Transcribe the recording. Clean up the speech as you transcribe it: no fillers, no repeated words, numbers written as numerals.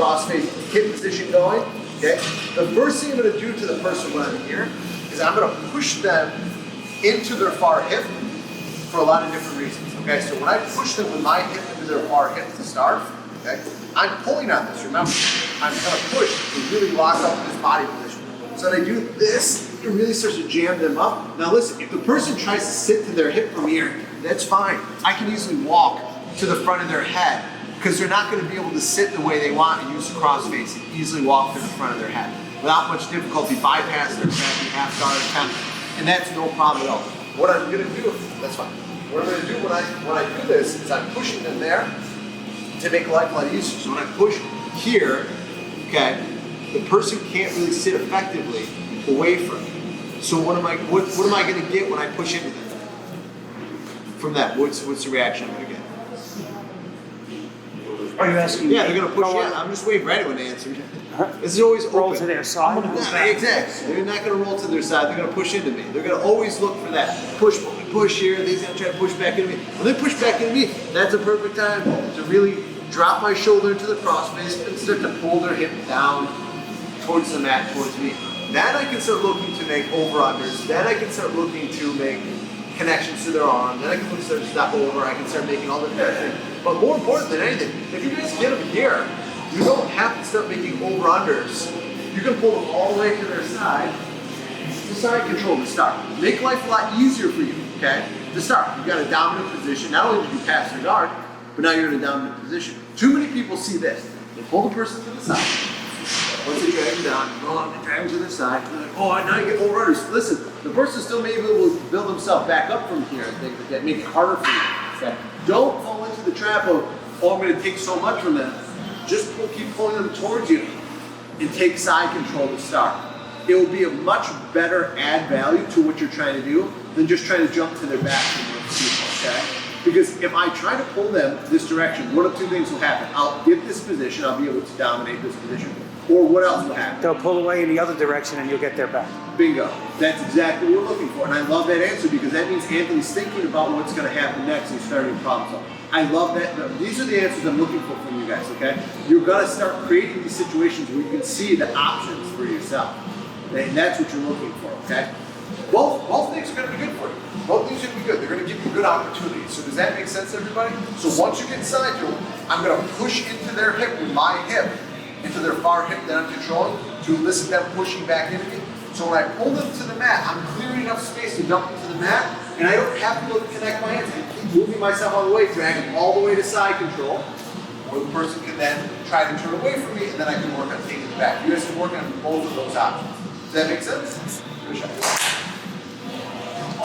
cross-face hip position going, okay? The first thing I'm gonna do to the person when I'm here is I'm gonna push them into their far hip for a lot of different reasons, okay? So when I push them with my hip into their far hip to start, okay, I'm pulling on this, remember? I'm gonna push to really lock up this body position. So when I do this, it really starts to jam them up. Now listen, if the person tries to sit to their hip from here, that's fine. I can easily walk to the front of their head because they're not gonna be able to sit the way they want and use the cross-face and easily walk to the front of their head without much difficulty, bypass their crappy half guard attempt, and that's no problem at all. What I'm gonna do, that's fine. What I'm gonna do when I do this is I'm pushing them there to make life a lot easier. So when I push here, okay, the person can't really sit effectively away from me. So what am I gonna get when I push into them? From that, what's the reaction I'm gonna get? Are you asking? Yeah, they're gonna push in. I'm just waiting for anyone to answer. This is always roll open. to their side. Yeah, exactly. They're not going to roll to their side. They're going to push into me. They're going to always look for that push here. They're going to try to push back into me. When they push back into me, that's a perfect time to really drop my shoulder into the crossface and start to pull their hip down towards the mat, towards me. Then I can start looking to make over-unders. Then I can start looking to make connections to their arm. Then I can start to step over. I can start making all the connections. But more important than anything, if you guys get them here, you don't have to start making over-unders. You can pull them all the way to their side. To side control to start. Make life a lot easier for you, okay? To start, you've got a dominant position. Not only did you pass their guard, but now you're in a dominant position. Too many people see this. They pull the person to the side. Once they drag them down, they drag them to the side. They're like, oh, now you get over-unders. Listen, the person still may be able to build themselves back up from here and things like that, make it harder for you. Okay? Don't fall into the trap of, oh, I'm going to take so much from them. Just keep pulling them towards you and take side control to start. It will be a much better add value to what you're trying to do than just trying to jump to their back and okay? Because if I try to pull them this direction, one of two things will happen. I'll get this position, I'll be able to dominate this position. Or what else will happen? They'll pull away in the other direction and you'll get their back. Bingo. That's exactly what we're looking for. And I love that answer because that means Anthony's thinking about what's going to happen next and starting problem solving. I love that. These are the answers I'm looking for from you guys, okay? You're going to start creating these situations where you can see the options for yourself. And that's what you're looking for, okay? Both things are going to be good for you. Both things are going to be good. They're going to give you good opportunities. So does that make sense, everybody? So once you get side to them, I'm going to push into their hip with my hip, into their far hip that I'm controlling to elicit them pushing back into me. So when I pull them to the mat, I'm clearing enough space to dump them to the mat, and I don't have to connect my hands. I keep moving myself out of the way, dragging them all the way to side control, where the person can then try to turn away from me, and then I can work on taking it back. You guys can work on both of those options. Does that make sense?